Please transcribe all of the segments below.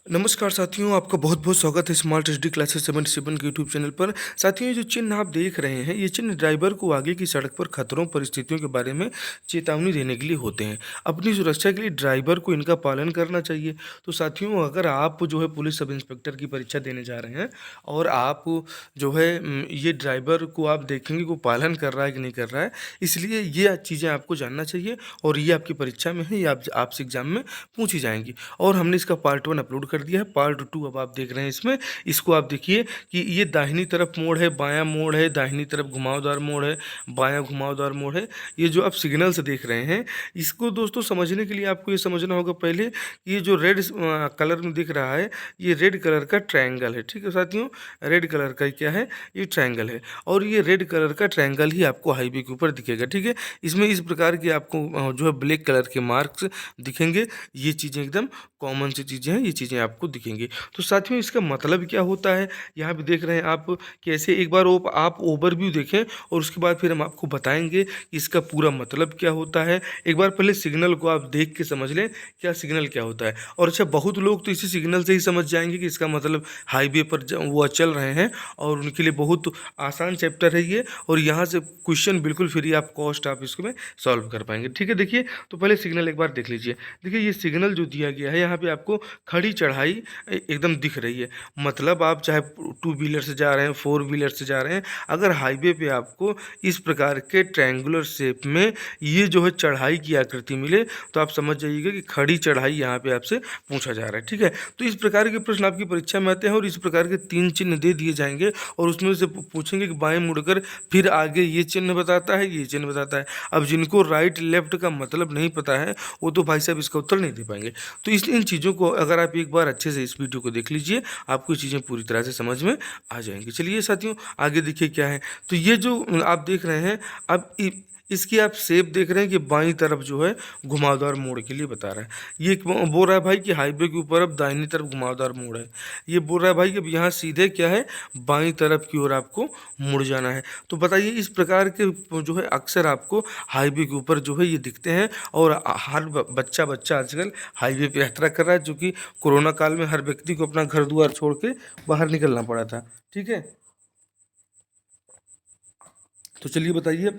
नमस्कार साथियों, आपका बहुत-बहुत स्वागत है स्मार्ट एचडी क्लासेस 77 के यूट्यूब चैनल पर। साथियों, ये जो चिन्ह आप देख रहे हैं, ये चिन्ह ड्राइवर को आगे की सड़क पर खतरों, परिस्थितियों के बारे में चेतावनी देने के लिए होते हैं। अपनी सुरक्षा के लिए ड्राइवर को इनका पालन करना चाहिए। तो साथियों, अगर आप जो है पुलिस सब इंस्पेक्टर की परीक्षा देने जा रहे हैं और आप जो है ये ड्राइवर को आप देखेंगे कि वो पालन कर रहा है कि नहीं कर रहा है, इसलिए ये चीज़ें आपको जानना चाहिए और ये आपकी परीक्षा में है, ये आपसे एग्ज़ाम में पूछी जाएँगी। और हमने इसका पार्ट 1 अपलोड कर दिया है, पार्ट 2 अब आप देख रहे हैं इसमें। इसको आप देखिए कि ये दाहिनी तरफ मोड़ है, बायाँ मोड़ है, दाहिनी तरफ घुमावदार मोड़ है, बायाँ घुमावदार मोड़ है। ये जो आप सिग्नल से देख रहे हैं, इसको दोस्तों समझने के लिए आपको ये समझना होगा पहले, ये जो रेड कलर में दिख रहा है, ये रेड कलर का ट्रायंगल है, ठीक है साथियों? रेड कलर का क्या है? ये ट्रायंगल है और ये रेड कलर का ट्रायंगल ही आपको हाईवे के ऊपर दिखेगा, ठीक है? इसमें इस प्रकार की आपको जो है ब्लैक कलर के मार्क्स दिखेंगे। ये चीज़ें एकदम कॉमन सी चीज़ें हैं, ये चीज़ें आपको दिखेंगी। तो साथियों, इसका मतलब क्या होता है? यहाँ पे देख रहे हैं आप, कैसे एक बार आप ओवरव्यू देखें और उसके बाद फिर हम आपको बताएँगे कि इसका पूरा मतलब क्या होता है। एक बार पहले सिग्नल को आप देख के समझ लें, क्या सिग्नल क्या होता है। और अच्छा, बहुत लोग तो इसी सिग्नल से ही समझ जाएँगे कि इसका मतलब हाईवे पर वो चल रहे हैं और उनके लिए बहुत आसान चैप्टर है ये, और यहाँ से क्वेश्चन बिल्कुल फ्री ऑफ कॉस्ट आप इसको में सॉल्व कर पाएँगे, ठीक है? देखिए, तो पहले सिग्नल एक बार देख लीजिए। देखिए, ये सिग्नल जो दिया गया है, यहाँ पे आपको खड़ी चढ़ाई एकदम दिख रही है। मतलब आप चाहे टू व्हीलर से जा रहे हैं, फोर व्हीलर से जा रहे हैं, अगर हाईवे पे आपको इस प्रकार के ट्रायंगुलर शेप में ये जो है चढ़ाई की आकृति मिले, तो आप समझ जाइएगा कि खड़ी चढ़ाई यहाँ पे आपसे पूछा जा रहा है, ठीक है? तो इस प्रकार के प्रश्न आपकी परीक्षा में आते हैं और इस प्रकार के 3 चिन्ह दे दिए जाएंगे और उसमें से पूछेंगे कि बाएं मुड़कर फिर आगे ये चिन्ह बताता है, ये चिन्ह बताता है। अब जिनको राइट लेफ्ट का मतलब नहीं पता है, वो तो भाई साहब इसका उत्तर नहीं दे पाएंगे। तो इस इन चीज़ों को अगर आप एक बार अच्छे से इस वीडियो को देख लीजिए, आपको ये चीज़ें पूरी तरह से समझ में आ जाएंगी। चलिए साथियों, आगे देखिए क्या है। तो ये जो आप देख रहे हैं, अब इसकी आप शेप देख रहे हैं कि बाईं तरफ जो है घुमावदार मोड़ के लिए बता रहा है। ये बोल रहा है भाई कि हाईवे के ऊपर अब दाहिनी तरफ घुमावदार मोड़ है। ये बोल रहा है भाई कि अब यहाँ सीधे क्या है, बाईं तरफ की ओर आपको मुड़ जाना है। तो बताइए, इस प्रकार के जो है अक्सर आपको हाईवे के ऊपर जो है ये दिखते हैं और हर बच्चा आजकल हाईवे पे यात्रा कर रहा है, जो कि कोरोना काल में हर व्यक्ति को अपना घर द्वार छोड़ के बाहर निकलना पड़ा था, ठीक है? तो चलिए बताइए,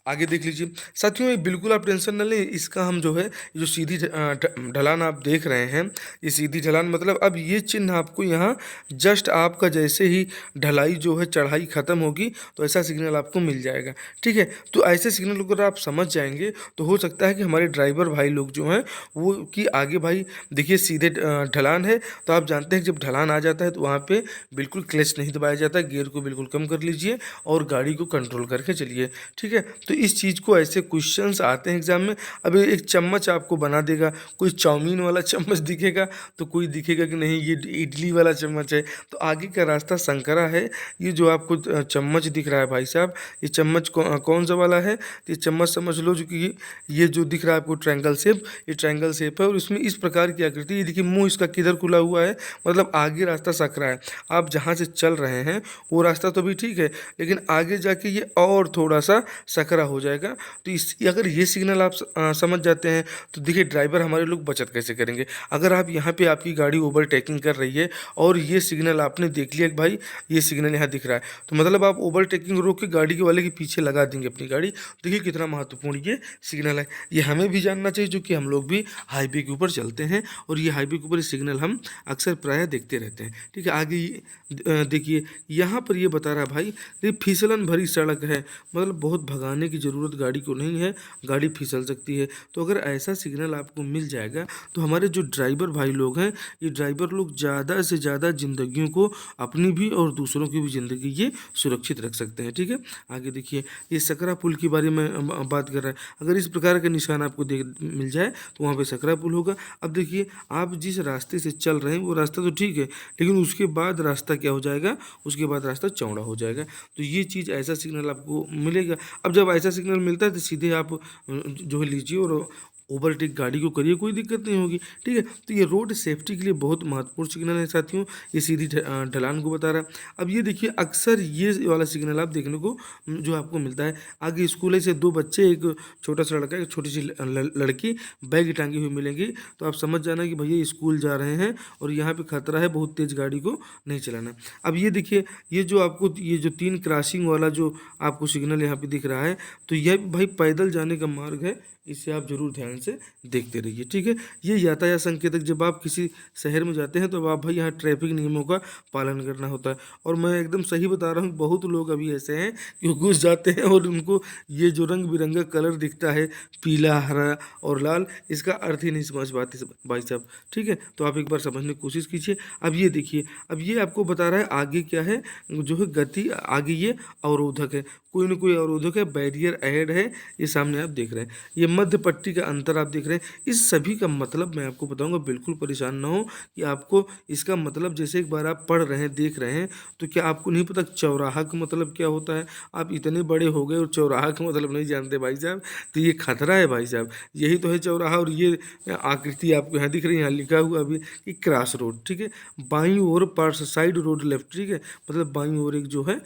आगे देख लीजिए। साथियों, ये बिल्कुल आप टेंशन न लें, इसका हम जो है जो सीधी ढलान आप देख रहे हैं, ये सीधी ढलान मतलब अब ये चिन्ह आपको यहाँ जस्ट आपका जैसे ही ढलाई जो है चढ़ाई ख़त्म होगी तो ऐसा सिग्नल आपको मिल जाएगा, ठीक है? तो ऐसे सिग्नल को अगर आप समझ जाएंगे तो हो सकता है कि हमारे ड्राइवर भाई लोग जो हैं वो कि आगे भाई देखिए सीधे ढलान है, तो आप जानते हैं कि जब ढलान आ जाता है तो वहाँ पे बिल्कुल क्लच नहीं दबाया जाता, गियर को बिल्कुल कम कर लीजिए और गाड़ी को कंट्रोल करके चलिए, ठीक है? तो इस चीज़ को ऐसे क्वेश्चंस आते हैं एग्जाम में। अब एक चम्मच आपको बना देगा, कोई चाउमीन वाला चम्मच दिखेगा तो कोई दिखेगा कि नहीं ये इडली वाला चम्मच है। तो आगे का रास्ता संकरा है। ये जो आपको चम्मच दिख रहा है भाई साहब, ये चम्मच कौन सा वाला है? तो ये चम्मच समझ लो जो कि ये जो दिख रहा है आपको ट्रायंगल शेप, ये ट्रायंगल शेप है और इसमें इस प्रकार की आकृति। ये देखिए, मुंह इसका किधर खुला हुआ है, मतलब आगे रास्ता सकरा है। आप जहाँ से चल रहे हैं वो रास्ता तो भी ठीक है, लेकिन आगे जाके ये और थोड़ा सा सकरा हो जाएगा। तो इस अगर ये सिग्नल आप समझ जाते हैं तो देखिए ड्राइवर हमारे लोग बचत कैसे करेंगे। अगर आप यहाँ पे आपकी गाड़ी ओवरटेकिंग कर रही है और ये सिग्नल आपने देख लिया कि भाई ये सिग्नल यहाँ दिख रहा है, तो मतलब आप ओवरटेकिंग रोक के गाड़ी के वाले के पीछे लगा देंगे अपनी गाड़ी। देखिए कितना महत्वपूर्ण ये सिग्नल है। ये हमें भी जानना चाहिए, जो कि हम लोग भी हाईवे के ऊपर चलते हैं और ये हाईवे के ऊपर सिग्नल हम अक्सर प्रायः देखते रहते हैं, ठीक है? आगे देखिए, यहाँ पर ये बता रहा है भाई, ये फिसलन भरी सड़क है, मतलब बहुत भगाने की ज़रूरत गाड़ी को नहीं है, गाड़ी फिसल सकती है। तो अगर ऐसा सिग्नल आपको मिल जाएगा तो हमारे जो ड्राइवर भाई लोग हैं, ये ड्राइवर लोग ज़्यादा से ज़्यादा ज़िंदगियों को, अपनी भी और दूसरों की भी ज़िंदगी ये सुरक्षित रख सकते हैं, ठीक है? आगे देखिए, ये सकरा पुल के बारे में बात कर रहा है। अगर इस प्रकार का निशान आपको मिल जाए तो वहाँ पे सकरा पुल होगा। अब देखिए, आप जिस रास्ते से चल रहे हैं वो रास्ता तो ठीक है, लेकिन उसके बाद रास्ता क्या हो जाएगा, उसके बाद रास्ता चौड़ा हो जाएगा। तो ये चीज़, ऐसा सिग्नल आपको मिलेगा। अब जब ऐसा सिग्नल मिलता है तो सीधे आप जो है लीजिए और ओवरटेक गाड़ी को करिए, कोई दिक्कत नहीं होगी। ठीक है, तो ये रोड सेफ्टी के लिए बहुत महत्वपूर्ण सिग्नल है साथियों। ये सीधी ढलान को बता रहा है। अब ये देखिए, अक्सर ये वाला सिग्नल आप देखने को जो आपको मिलता है, आगे स्कूल है से दो बच्चे, एक छोटा सा लड़का, एक छोटी सी लड़की बैग टांगी हुई मिलेंगी, तो आप समझ जाना कि भैया स्कूल जा रहे हैं और यहाँ पे खतरा है, बहुत तेज़ गाड़ी को नहीं चलाना। अब ये देखिए, ये जो आपको ये जो 3 क्रॉसिंग वाला जो आपको सिग्नल यहाँ पे दिख रहा है, तो यह भाई पैदल जाने का मार्ग है, इसे आप जरूर ध्यान से देखते रहिए। ठीक है, ये यातायात संकेतक जब आप किसी शहर में जाते हैं तो आप भाई यहाँ ट्रैफिक नियमों का पालन करना होता है। और मैं एकदम सही बता रहा हूँ, बहुत लोग अभी ऐसे हैं कि घुस जाते हैं और उनको ये जो रंग बिरंगा कलर दिखता है, पीला, हरा और लाल, इसका अर्थ ही नहीं समझ पाते भाई साहब। ठीक है, तो आप एक बार समझने की कोशिश कीजिए। अब ये देखिए, अब ये आपको बता रहा है आगे क्या है, जो है गति, आगे ये अवरोधक है, कोई ना कोई अवरोधक है, बैरियर ऐड है, ये सामने आप देख रहे हैं। ये मध्य पट्टी का अंतर आप देख रहे हैं। इस सभी का मतलब मैं आपको बताऊंगा, बिल्कुल परेशान ना हो कि आपको इसका मतलब, जैसे एक बार आप पढ़ रहे हैं, देख रहे हैं, तो क्या आपको नहीं पता चौराहा का मतलब क्या होता है? आप इतने बड़े हो गए और चौराहा का मतलब नहीं जानते भाई साहब, तो ये खतरा है भाई साहब। यही तो है चौराहा। और ये आकृति आपको यहाँ दिख रही है, यहाँ लिखा हुआ अभी कि क्रॉस रोड। ठीक है, बाईं ओर पार्श्व साइड रोड लेफ्ट। ठीक है, मतलब बाईं ओर एक जो है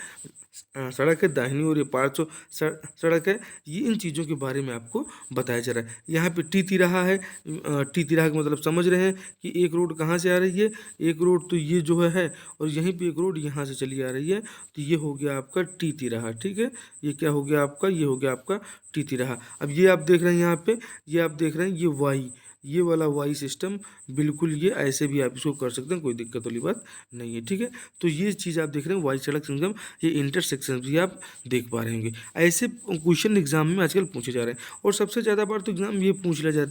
सड़क है, दाहिनी ओर ये पार्श्व सड़क है। ये इन चीज़ों के बारे में आपको बताया जा रहा है। यहाँ पे टी तिराहा है। टी तिराहा का मतलब समझ रहे हैं कि एक रोड कहाँ से आ रही है, एक रोड तो ये जो है, और यहीं पे एक रोड यहाँ से चली आ रही है, तो ये हो गया आपका टी तिराहा। ठीक है, ये क्या हो गया आपका, ये हो गया आपका टी तिराहा। अब ये आप देख रहे हैं यहाँ पे, ये आप देख रहे हैं ये वाई, ये वाला वाई सिस्टम, बिल्कुल ये ऐसे भी आप इसको कर सकते हैं, कोई दिक्कत वाली बात नहीं है। ठीक है, तो ये चीज़ आप देख रहे हैं वाई सड़क संगम, ये इंटरसेक्शन भी आप देख पा रहे होंगे। ऐसे क्वेश्चन एग्जाम में आजकल पूछे जा रहे हैं, और सबसे ज़्यादा बार तो एग्जाम ये पूछ लिया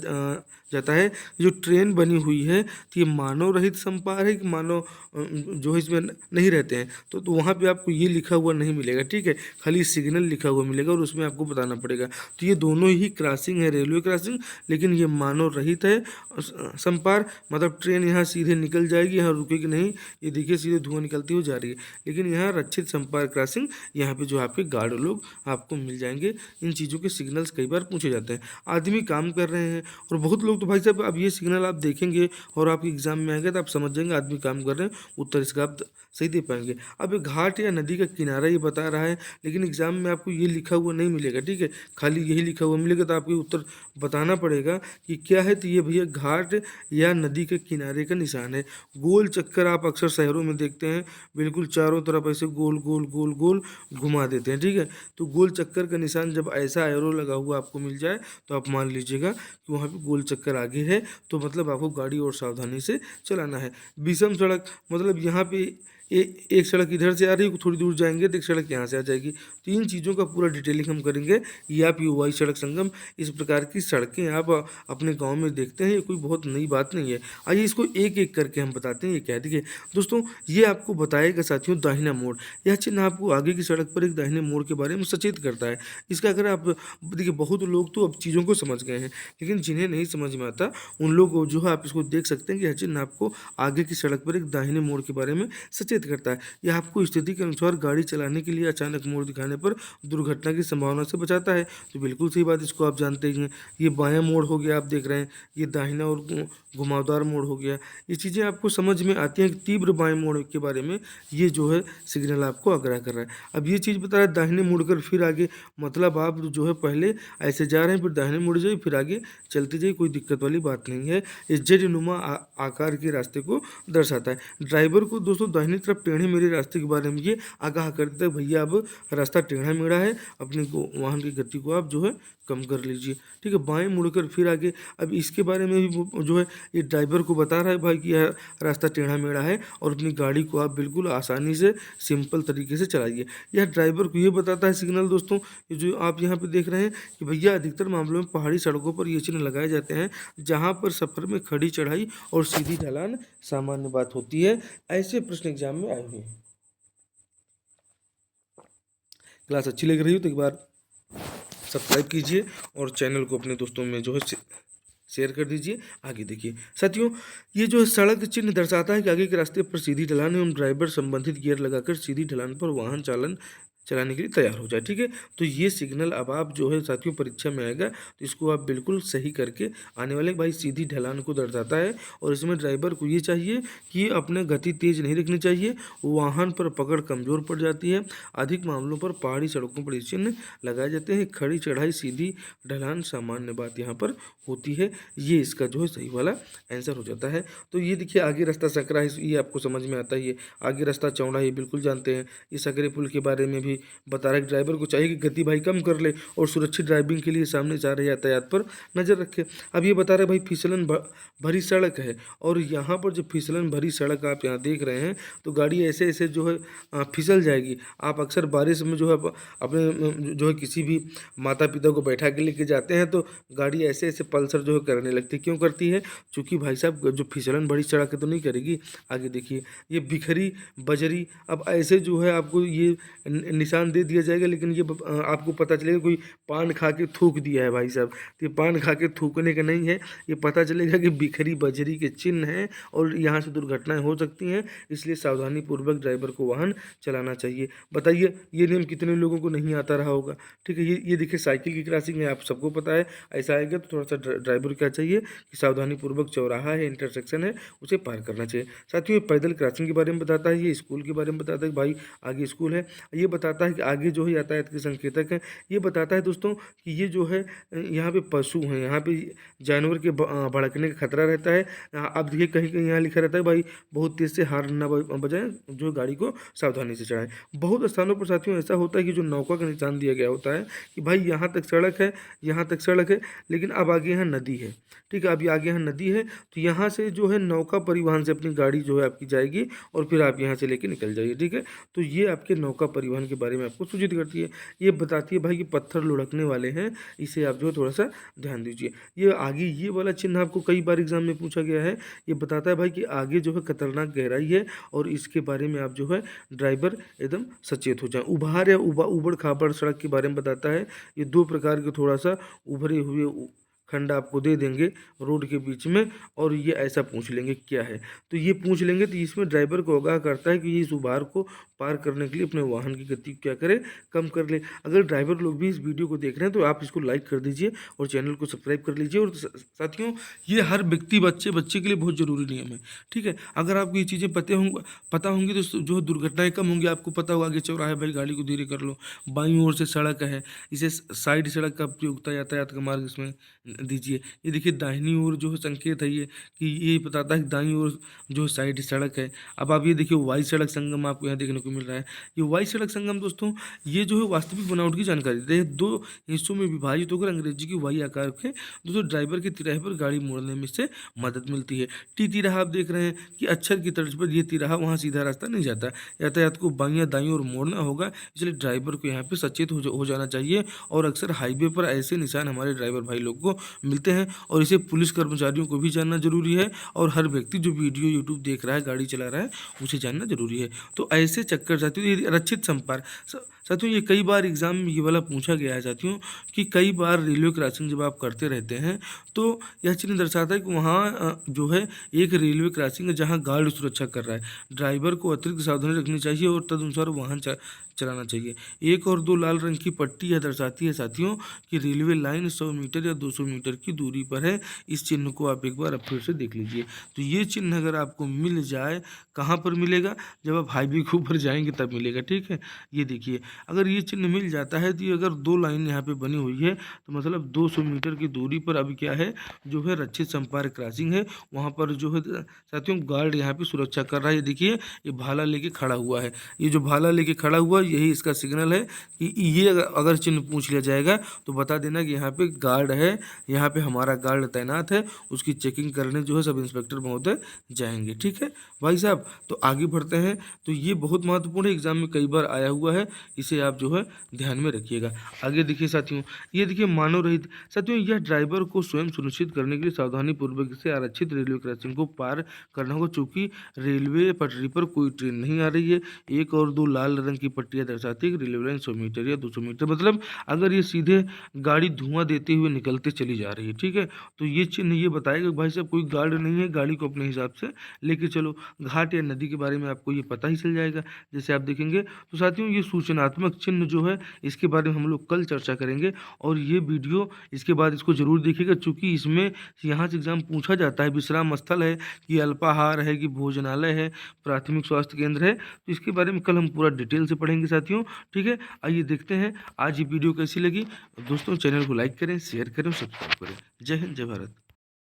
जाता है, जो ट्रेन बनी हुई है, तो ये मानव रहित संपार है कि मानव जो है इसमें नहीं रहते हैं, तो वहाँ पे आपको ये लिखा हुआ नहीं मिलेगा। ठीक है, खाली सिग्नल लिखा हुआ मिलेगा और उसमें आपको बताना पड़ेगा। तो ये दोनों ही क्रॉसिंग है, रेलवे क्रॉसिंग, लेकिन ये मानव रहित है संपार, मतलब ट्रेन यहाँ सीधे निकल जाएगी, यहाँ रुकेगी नहीं। ये देखिए सीधे धुआं निकलती हुई जा रही है। लेकिन यहाँ रक्षित संपर्क क्रॉसिंग, यहाँ पे जो आपके गार्ड लोग आपको मिल जाएंगे। इन चीज़ों के सिग्नल्स कई बार पूछे जाते हैं। आदमी काम कर रहे हैं, और बहुत लोग तो भाई साहब, अब ये सिग्नल आप देखेंगे और आपके एग्जाम में आएंगे तो आप समझ जाएंगे आदमी काम कर रहे हैं, उत्तर इसका आप सही दे पाएंगे। अब ये घाट या नदी का किनारा ये बता रहा है, लेकिन एग्जाम में आपको ये लिखा हुआ नहीं मिलेगा। ठीक है, खाली यही लिखा हुआ मिलेगा, तो आपको उत्तर बताना पड़ेगा कि क्या है। तो ये भैया घाट या नदी के किनारे का निशान है। गोल चक्कर आप अक्सर शहरों में देखते हैं, बिल्कुल चारों तरफ ऐसे गोल गोल गोल गोल घुमा देते हैं। ठीक है, तो गोल चक्कर का निशान जब ऐसा एरो लगा हुआ आपको मिल जाए, तो आप मान लीजिएगा कि वहाँ पे गोल चक्कर आगे है, तो मतलब आपको गाड़ी और सावधानी से चलाना है। विषम सड़क, मतलब यहाँ पे एक सड़क इधर से आ रही है, थोड़ी दूर जाएंगे तो एक सड़क यहाँ से आ जाएगी। तो इन चीज़ों का पूरा डिटेलिंग हम करेंगे। ये आप युवाई सड़क संगम, इस प्रकार की सड़कें आप अपने गांव में देखते हैं, ये कोई बहुत नई बात नहीं है। आइए इसको एक एक करके हम बताते हैं। ये कह दिए दोस्तों, ये आपको बताएगा साथियों दाहिना मोड़। यह चिन्ह आपको आगे की सड़क पर एक दाहिने मोड़ के बारे में सचेत करता है। इसका अगर आप देखिए, बहुत लोग तो अब चीज़ों को समझ गए हैं, लेकिन जिन्हें नहीं समझ में आता उन लोग जो है आप इसको देख सकते हैं कि यह चिन्ह आपको आगे की सड़क पर एक दाहिने मोड़ के बारे में सचेत करता है। यह आपको स्थिति के अनुसार गाड़ी चलाने के लिए अचानक मोड़ दिखाने पर दुर्घटना की संभावना से बचाता है। तो बिल्कुल सही बात, इसको आप जानते ही हैं। ये बायां मोड़ हो गया, आप देख रहे हैं, ये दाहिना और घुमावदार मोड़ हो गया। ये चीज़ें आपको समझ में आती हैं कि तीव्र बाएं मोड़ के बारे में ये जो है सिग्नल आपको आग्रह कर रहा है। अब ये चीज़ बता रहा है दाहिने मुड़कर फिर आगे, मतलब आप जो है पहले ऐसे जा रहे हैं, फिर दाहिने मुड़ जाइए, फिर आगे चलते जाइए, कोई दिक्कत वाली बात नहीं है। ये जेड नुमा आकार के रास्ते को दर्शाता है। ड्राइवर को दोस्तों दाहिनी तरफ टेढ़े मेढ़े रास्ते के बारे में ये आगाह कर देता है, भैया अब रास्ता टेढ़ा मेढ़ा है, अपने को वाहन की गति को आप जो है कम कर लीजिए। ठीक है, बाएं मुड़कर फिर आगे। अब इसके बारे में भी जो है ये ड्राइवर को बता रहा है भाई कि यह रास्ता टेढ़ा मेढ़ा है, और अपनी गाड़ी को आप बिल्कुल आसानी से सिंपल तरीके से चलाइए। यह ड्राइवर को ये बताता है सिग्नल दोस्तों, ये जो आप यहाँ पे देख रहे हैं कि भैया अधिकतर मामलों में पहाड़ी सड़कों पर ये चिन्ह लगाए जाते हैं, जहाँ पर सफ़र में खड़ी चढ़ाई और सीधी ढलान सामान्य बात होती है। ऐसे प्रश्न एग्जाम में आए हुए हैं। क्लास अच्छी लग रही हो तो एक बार सब्सक्राइब कीजिए और चैनल को अपने दोस्तों में जो है शेयर कर दीजिए। आगे देखिए साथियों, ये जो सड़क चिन्ह दर्शाता है कि आगे के रास्ते पर सीधी ढलान एवं ड्राइवर संबंधित गियर लगाकर सीधी ढलान पर वाहन चालन चलाने के लिए तैयार हो जाए। ठीक है, तो ये सिग्नल अब आप जो है साथियों परीक्षा में आएगा, तो इसको आप बिल्कुल सही करके आने वाले। भाई सीधी ढलान को दर्शाता है और इसमें ड्राइवर को ये चाहिए कि अपने गति तेज नहीं रखनी चाहिए, वाहन पर पकड़ कमज़ोर पड़ जाती है। अधिक मामलों पर पहाड़ी सड़कों पर ये चिन्ह लगाए जाते हैं। खड़ी चढ़ाई सीधी ढलान सामान्य बात यहाँ पर होती है। ये इसका जो है सही वाला आंसर हो जाता है। तो ये देखिए आगे रास्ता सकरा है, ये आपको समझ में आता ही है। आगे रास्ता चौड़ा है, ये बिल्कुल जानते हैं। ये सकरे पुल के बारे में भी बता रहा है कि ड्राइवर को चाहिए कि गति भाई कम कर ले और सुरक्षित ड्राइविंग के लिए सामने जा रहे यातायात पर नज़र रखे। अब ये बता रहे भाई फिसलन भरी सड़क है, और यहाँ पर जो फिसलन भरी सड़क आप यहाँ देख रहे हैं, तो गाड़ी ऐसे ऐसे जो है फिसल जाएगी। आप अक्सर बारिश में जो है अपने जो है किसी भी माता पिता को बैठा के लेके जाते हैं, तो गाड़ी ऐसे ऐसे पल्सर जो है करने लगती है। क्यों करती है? चूँकि भाई साहब जो फिसलन भरी सड़क है तो नहीं करेगी। आगे देखिए ये बिखरी बजरी, अब ऐसे जो है आपको ये निशान दे दिया जाएगा, लेकिन ये आपको पता चलेगा कोई पान खा के थूक दिया है भाई साहब। तो ये पान खा के थूकने का नहीं है, ये पता चलेगा कि बिखरी बजरी के चिन्ह हैं और यहाँ से दुर्घटनाएं हो सकती हैं। इसलिए सावधानी पूर्वक ड्राइवर को वाहन चलाना चाहिए। बताइए ये नियम कितने लोगों को नहीं आता रहा होगा। ठीक है, ये देखिए साइकिल की क्रॉसिंग है, आप सबको पता है। ऐसा आएगा तो थोड़ा सा ड्राइवर क्या चाहिए कि सावधानी पूर्वक चौराहा है, इंटरसेक्शन है, उसे पार करना चाहिए। साथियों ये पैदल क्रॉसिंग के बारे में बताता है, ये स्कूल के बारे में बताता है कि भाई आगे स्कूल है। ये बताता है कि आगे जो है यातायात के संकेतक हैं। ये बताता है दोस्तों कि ये जो है यहाँ पे पशु हैं, यहाँ पे जानवर के भड़कने का खतरा रहता है। आप देखिए कहीं कहीं यहाँ लिखा रहता है भाई बहुत तेज से हॉर्न न बजाएं, जो गाड़ी को सावधानी से चलाएं। बहुत स्थानों पर साथियों ऐसा होता है कि जो नौका का निशान दिया गया होता है कि भाई यहाँ तक सड़क है, यहाँ तक सड़क है, लेकिन अब आगे यहाँ नदी है। ठीक है, अभी आगे यहाँ नदी है, तो यहाँ से जो है नौका परिवहन से अपनी गाड़ी जो है आपकी जाएगी और फिर आप यहाँ से लेके निकल जाइए। ठीक है, तो ये आपके नौका परिवहन के बारे में आपको सूचित करती है। ये बताती है भाई कि पत्थर लुढ़कने वाले हैं, इसे आप जो है थोड़ा सा ध्यान दीजिए। ये आगे ये वाला चिन्ह आपको कई बार एग्जाम में पूछा गया है। ये बताता है भाई कि आगे जो है खतरनाक गहराई है और इसके बारे में आप जो है ड्राइवर एकदम सचेत हो जाए। उभार या उबड़ खाबड़ सड़क के बारे में बताता है। ये दो प्रकार के थोड़ा सा उभरे हुए खंड आपको दे देंगे रोड के बीच में, और ये ऐसा पूछ लेंगे क्या है, तो ये पूछ लेंगे। तो इसमें ड्राइवर को आगाह करता है कि ये इस उभार को पार करने के लिए अपने वाहन की गति क्या करे, कम कर ले। अगर ड्राइवर लोग भी इस वीडियो को देख रहे हैं तो आप इसको लाइक कर दीजिए और चैनल को सब्सक्राइब कर लीजिए। और साथियों ये हर व्यक्ति बच्चे के लिए बहुत ज़रूरी नियम है। ठीक है, अगर आपको ये चीज़ें पता होंगी तो जो दुर्घटनाएं कम होंगी। आपको पता होगा आगे चौराहा भाई गाड़ी को धीरे कर लो, बाईं ओर से सड़क है, इसे साइड सड़क का प्रयोगता यातायात का मार्ग इसमें दीजिए। ये देखिए दाहिनी ओर जो है संकेत है ये कि ये बताता है कि दाईं ओर जो साइड सड़क है। अब आप ये देखिए वाई सड़क संगम आपको यहाँ देखने को मिल रहा है। ये वाई सड़क संगम दोस्तों ये जो है वास्तविक बनावट की जानकारी देते हैं। दो हिस्सों में विभाजित होकर अंग्रेजी की वाई आकार के दोस्तों ड्राइवर के तिराहे पर गाड़ी मोड़ने में इससे मदद मिलती है। टी तिराहा आप देख रहे हैं कि अक्षर की तर्ज पर ये तिराहा वहाँ सीधा रास्ता नहीं जाता, यातायात को बाईं या दाईं ओर मोड़ना होगा। इसलिए ड्राइवर को यहाँ पे सचेत हो जाना चाहिए। और अक्सर हाईवे पर ऐसे निशान हमारे ड्राइवर भाई लोग को मिलते हैं, और इसे पुलिस कर्मचारियों को भी जानना जरूरी है। और हर व्यक्ति जो वीडियो यूट्यूब देख रहा है, गाड़ी चला रहा है, उसे जानना जरूरी है। तो ऐसे चक्कर साथियों ये आरक्षित संपर्क साथियों ये कई बार एग्जाम में ये वाला पूछा गया है साथियों कि कई बार रेलवे क्रॉसिंग जब आप करते रहते हैं तो यह चिन्ह दर्शाता है कि वहाँ जो है एक रेलवे क्रॉसिंग है जहाँ गार्ड सुरक्षा कर रहा है। ड्राइवर को अतिरिक्त सावधानी रखनी चाहिए और तदनुसार वाहन चलाना चाहिए। 1 और 2 लाल रंग की पट्टी यह दर्शाती है साथियों कि रेलवे लाइन 100 मीटर या 200 मीटर की दूरी पर है। इस चिन्ह को आप एक बार फिर से देख लीजिए। तो ये चिन्ह अगर आपको मिल जाए, कहाँ पर मिलेगा? जब आप हाईवे के ऊपर जाएंगे तब मिलेगा। ठीक है, ये देखिए अगर ये चिन्ह मिल जाता है तो ये अगर 2 लाइन यहाँ पे बनी हुई है तो मतलब 200 मीटर की दूरी पर अभी क्या है जो है रक्षित संपर्क क्रॉसिंग है। वहाँ पर जो है साथियों गार्ड यहाँ पे सुरक्षा कर रहा है। ये देखिए ये भाला लेके खड़ा हुआ है। ये जो भाला लेके खड़ा हुआ यही इसका सिग्नल है कि ये अगर चिन्ह पूछ लिया जाएगा तो बता देना कि यहाँ पे गार्ड है, यहाँ पे हमारा गार्ड तैनात है। उसकी चेकिंग करने जो है सब इंस्पेक्टर महोदय जाएंगे। ठीक है भाई साहब, तो आगे बढ़ते हैं। तो ये बहुत महत्वपूर्ण है, एग्जाम में कई बार आया हुआ है, इसे आप जो है ध्यान में रखिएगा। आगे देखिए साथियों, ये देखिए मानव रहित साथियों यह ड्राइवर को स्वयं सुनिश्चित करने के लिए सावधानी पूर्वक से आरक्षित रेलवे क्रॉसिंग को पार करना होगा। चूंकि रेलवे पटरी पर कोई ट्रेन नहीं आ रही है। 1 और 2 लाल रंग की पट्टियां दर्शाती है कि रेलवे लाइन 100 मीटर या 200 मीटर, मतलब अगर ये सीधे गाड़ी धुआं देते हुए निकलते चली चली जा रही है, ठीक है। तो ये चिन्ह ये बताएगा कि भाई साहब कोई गार्ड नहीं है, गाड़ी को अपने हिसाब से लेके चलो। घाट या नदी के बारे में आपको ये पता ही चल जाएगा जैसे आप देखेंगे। तो साथियों ये सूचनात्मक चिन्ह जो है इसके बारे में हम लोग कल चर्चा करेंगे, और ये वीडियो इसके बाद इसको ज़रूर देखिएगा, चूँकि इसमें यहाँ से एग्ज़ाम पूछा जाता है विश्राम स्थल है कि अल्पाहार है कि भोजनालय है, प्राथमिक स्वास्थ्य केंद्र है। तो इसके बारे में कल हम पूरा डिटेल से पढ़ेंगे साथियों, ठीक है। आइए देखते हैं आज ये वीडियो कैसी लगी। दोस्तों चैनल को लाइक करें, शेयर करें और सब्सक्राइब करें। जय हिंद, जय भारत।